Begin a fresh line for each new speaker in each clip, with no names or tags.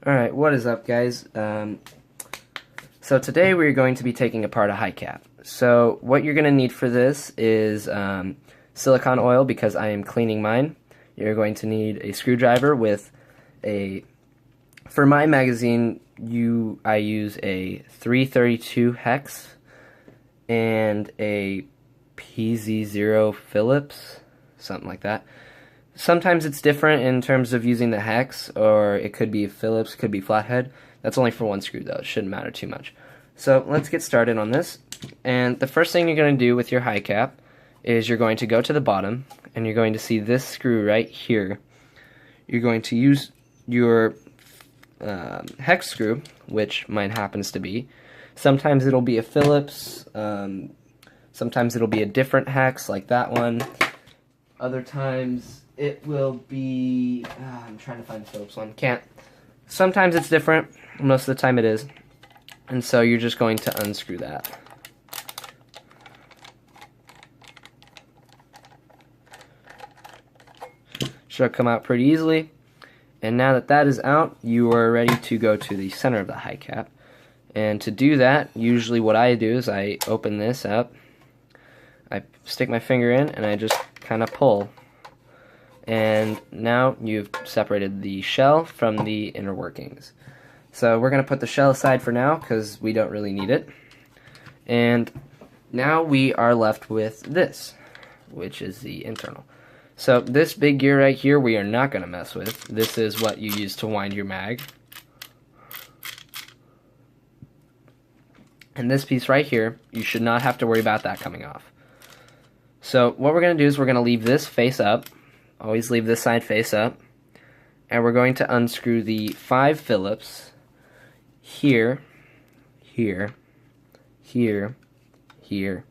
Alright, what is up, guys? So today we're going to be taking apart a high cap. So what you're going to need for this is silicone oil, because I am cleaning mine. You're going to need a screwdriver with a... For my magazine, I use a 332 hex and a PZ0 Phillips, something like that. Sometimes it's different in terms of using the hex, or it could be Phillips, could be flathead. That's only for one screw though, it shouldn't matter too much. So let's get started on this. And the first thing you're going to do with your high cap is you're going to go to the bottom, and you're going to see this screw right here. You're going to use your hex screw, which mine happens to be. Sometimes it'll be a Phillips, sometimes it'll be a different hex like that one. Other times it will be, I'm trying to find the Phillips one, can't. Sometimes it's different, most of the time it is. And so you're just going to unscrew that. Should come out pretty easily. And now that that is out, you are ready to go to the center of the high cap. And to do that, usually what I do is I open this up, I stick my finger in, and I just kind of pull. And now you've separated the shell from the inner workings. So we're going to put the shell aside for now because we don't really need it. And now we are left with this, which is the internal. So this big gear right here we are not going to mess with. This is what you use to wind your mag. And this piece right here, you should not have to worry about that coming off. So what we're going to do is we're going to leave this face up. Always leave this side face up. And we're going to unscrew the 5 Phillips here, here, here, here,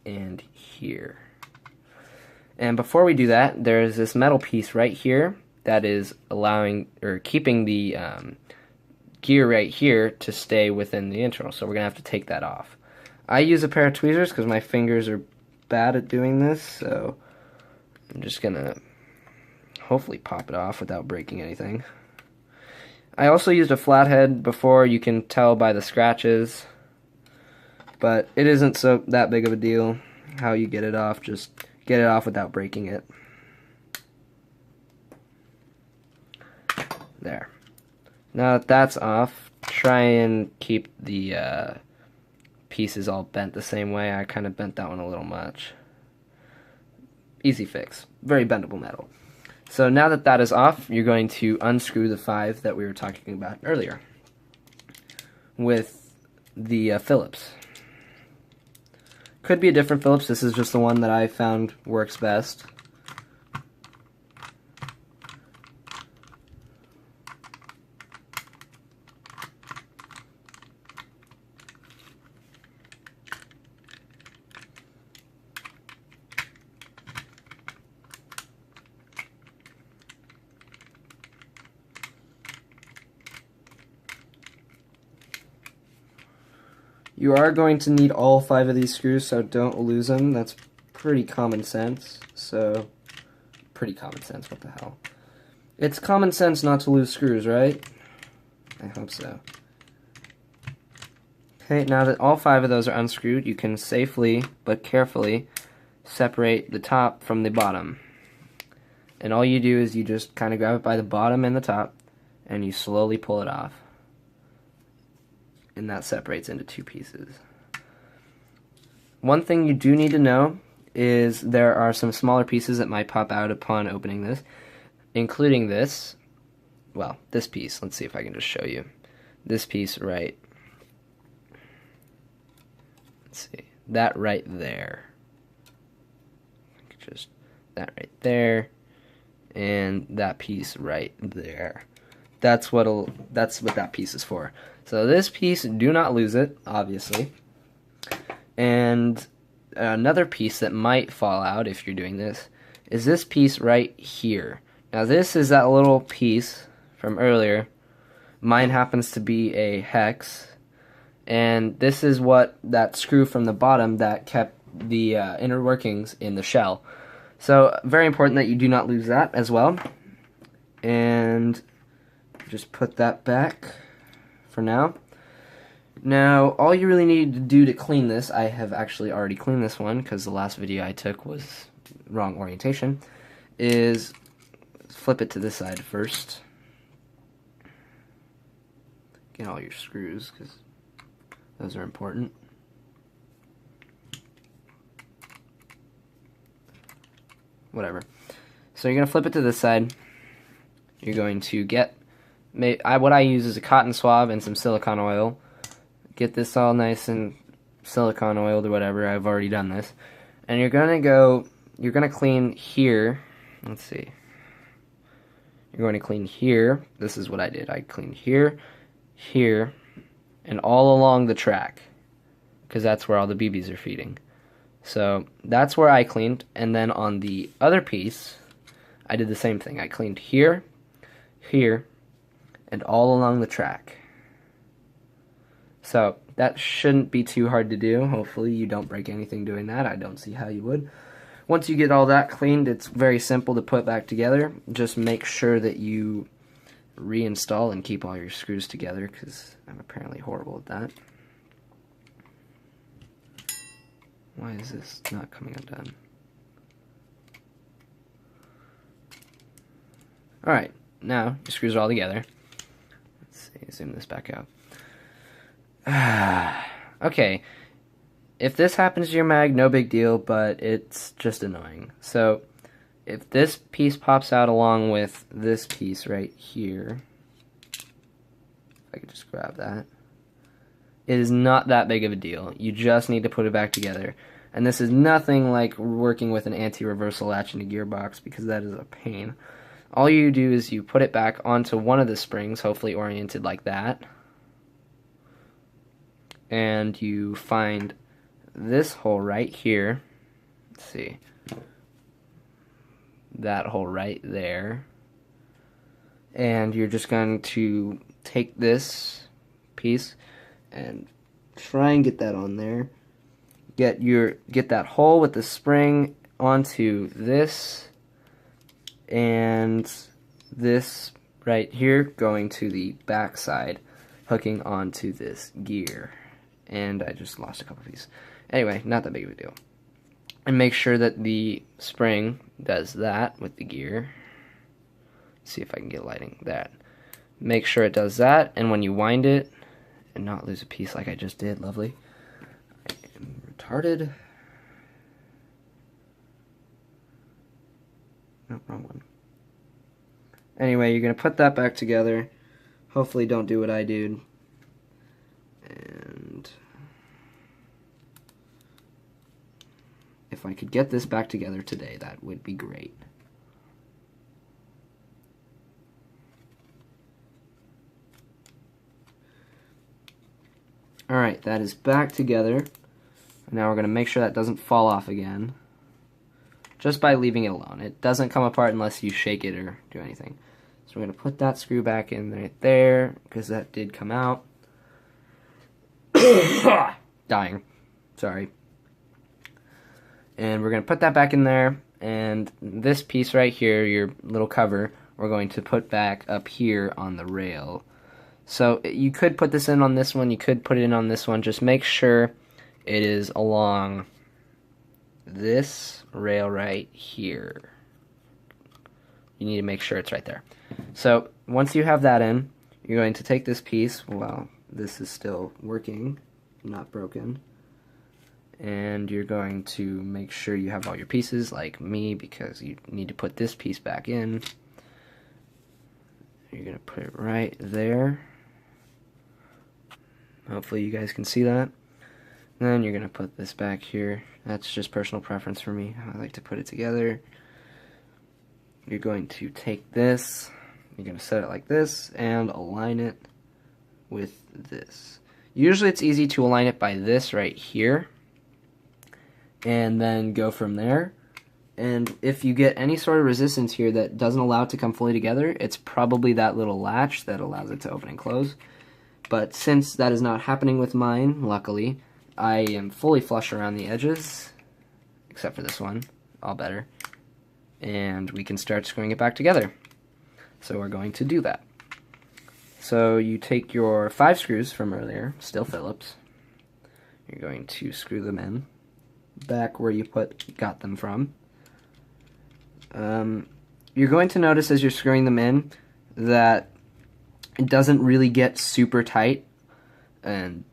and here. And before we do that, there's this metal piece right here that is allowing, or keeping the gear right here to stay within the internal. So we're going to have to take that off. I use a pair of tweezers because my fingers are bad at doing this, so I'm just going to hopefully pop it off without breaking anything. I also used a flathead before, you can tell by the scratches, but it isn't that big of a deal how you get it off. Just get it off without breaking it. There. Now that that's off, try and keep the pieces all bent the same way. I kind of bent that one a little much. Easy fix. Very bendable metal. So now that that is off, you're going to unscrew the 5 that we were talking about earlier with the Phillips. Could be a different Phillips. This is just the one that I found works best. You are going to need all 5 of these screws, so don't lose them. That's pretty common sense. So, pretty common sense, what the hell. It's common sense not to lose screws, right? I hope so. Okay, now that all 5 of those are unscrewed, you can safely, but carefully, separate the top from the bottom. And all you do is you just kind of grab it by the bottom and the top, and you slowly pull it off. And that separates into 2 pieces. One thing you do need to know is there are some smaller pieces that might pop out upon opening this, including this, well, this piece. Let's see if I can just show you. This piece right, let's see, that right there. Just that right there, and that piece right there. That's what that piece is for. So this piece, do not lose it, obviously. And another piece that might fall out if you're doing this is this piece right here. Now this is that little piece from earlier. Mine happens to be a hex. And this is what that screw from the bottom that kept the inner workings in the shell. So very important that you do not lose that as well. And just put that back for now. Now, all you really need to do to clean this, I have actually already cleaned this one because the last video I took was wrong orientation, is flip it to this side first. Get all your screws because those are important. Whatever. So you're going to flip it to this side. You're going to get, what I use is a cotton swab and some silicone oil. Get this all nice and silicone oiled or whatever. I've already done this. And you're going to clean here. Let's see. You're going to clean here. This is what I did. I cleaned here, here, and all along the track, because that's where all the BBs are feeding. So that's where I cleaned, and then on the other piece, I did the same thing. I cleaned here, here, and all along the track. So that shouldn't be too hard to do. Hopefully you don't break anything doing that. I don't see how you would. Once you get all that cleaned, it's very simple to put back together. Just make sure that you reinstall and keep all your screws together, because I'm apparently horrible at that. Why is this not coming undone? Alright, now your screws are all together. Let's see, zoom this back out. Okay, if this happens to your mag, no big deal, but it's just annoying. So, if this piece pops out along with this piece right here, if I could just grab that, it is not that big of a deal. You just need to put it back together. And this is nothing like working with an anti-reversal latch in a gearbox, because that is a pain. All you do is you put it back onto one of the springs, hopefully oriented like that, and you find this hole right here. Let's see. That hole right there. And you're just going to take this piece and try and get that on there. Get that hole with the spring onto this, and this right here going to the back side, hooking onto this gear. And I just lost a couple pieces. Anyway, not that big of a deal. And make sure that the spring does that with the gear. Let's see if I can get lighting. That. Make sure it does that, and when you wind it, and not lose a piece like I just did, lovely. I am retarded. No, wrong one. Anyway, you're going to put that back together. Hopefully don't do what I did. And if I could get this back together today, that would be great. Alright, that is back together. Now we're going to make sure that doesn't fall off again, just by leaving it alone. It doesn't come apart unless you shake it or do anything. So we're going to put that screw back in right there, because that did come out. Dying. Sorry. And we're going to put that back in there, and this piece right here, your little cover, we're going to put back up here on the rail. So you could put this in on this one, you could put it in on this one, just make sure it is along this rail right here. You need to make sure it's right there. So once you have that in, you're going to take this piece, well, this is still working, not broken, and you're going to make sure you have all your pieces, like me, because you need to put this piece back in. You're going to put it right there. Hopefully you guys can see that. Then you're going to put this back here. That's just personal preference for me. I like to put it together. You're going to take this, you're going to set it like this, and align it with this. Usually it's easy to align it by this right here, and then go from there. And if you get any sort of resistance here that doesn't allow it to come fully together, it's probably that little latch that allows it to open and close. But since that is not happening with mine, luckily, I am fully flush around the edges, except for this one, all better. And we can start screwing it back together. So we're going to do that. So you take your 5 screws from earlier, still Phillips. You're going to screw them in back where you got them from. You're going to notice as you're screwing them in that it doesn't really get super tight, and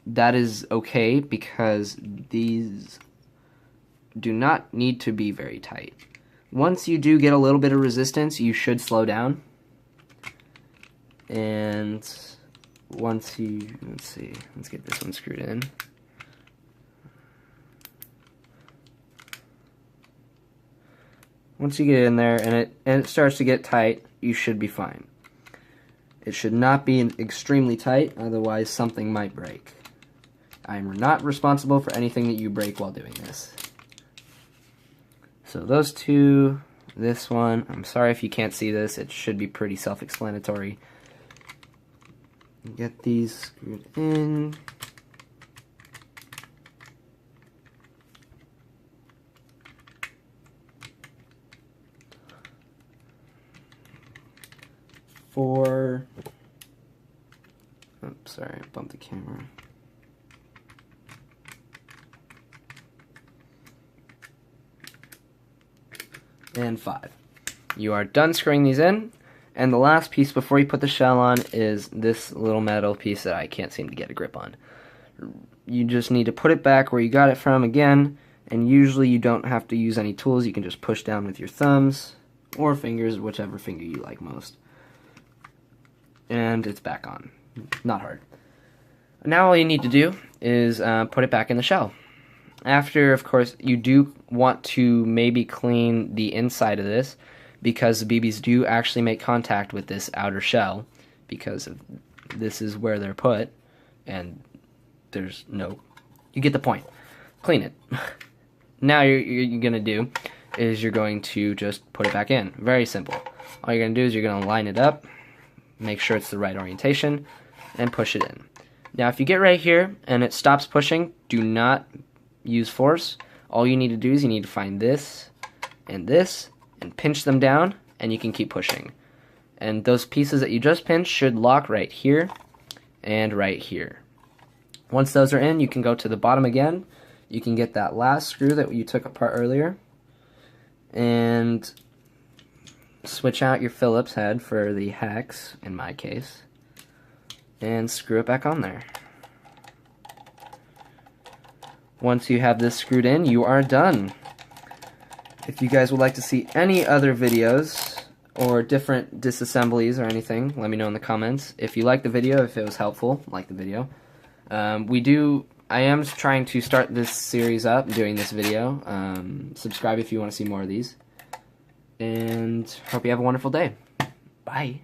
that is okay because these do not need to be very tight. Once you do get a little bit of resistance, you should slow down. And once you, let's get this one screwed in. Once you get in there and it starts to get tight, you should be fine. It should not be extremely tight, otherwise something might break. I'm not responsible for anything that you break while doing this. So those two, this one, I'm sorry if you can't see this, it should be pretty self-explanatory. Get these screwed in. Oops, sorry, I bumped the camera. And 5. You are done screwing these in, and the last piece before you put the shell on is this little metal piece that I can't seem to get a grip on. You just need to put it back where you got it from again, and usually you don't have to use any tools. You can just push down with your thumbs or fingers, whichever finger you like most. And it's back on. Not hard. Now all you need to do is put it back in the shell. After, of course, you do want to maybe clean the inside of this, because the BBs do actually make contact with this outer shell, because this is where they're put, and there's no, you get the point. Clean it. Now you're going to do is you're going to just put it back in. Very simple. All you're going to do is you're going to line it up, make sure it's the right orientation, and push it in. Now if you get right here and it stops pushing, do not use force. All you need to do is you need to find this and pinch them down, and you can keep pushing. And those pieces that you just pinched should lock right here and right here. Once those are in, you can go to the bottom again. You can get that last screw that you took apart earlier and switch out your Phillips head for the hex, in my case, and screw it back on there. Once you have this screwed in, you are done. If you guys would like to see any other videos or different disassemblies or anything, let me know in the comments. If you like the video, if it was helpful, like the video. I am trying to start this series up, doing this video. Subscribe if you want to see more of these. And hope you have a wonderful day. Bye.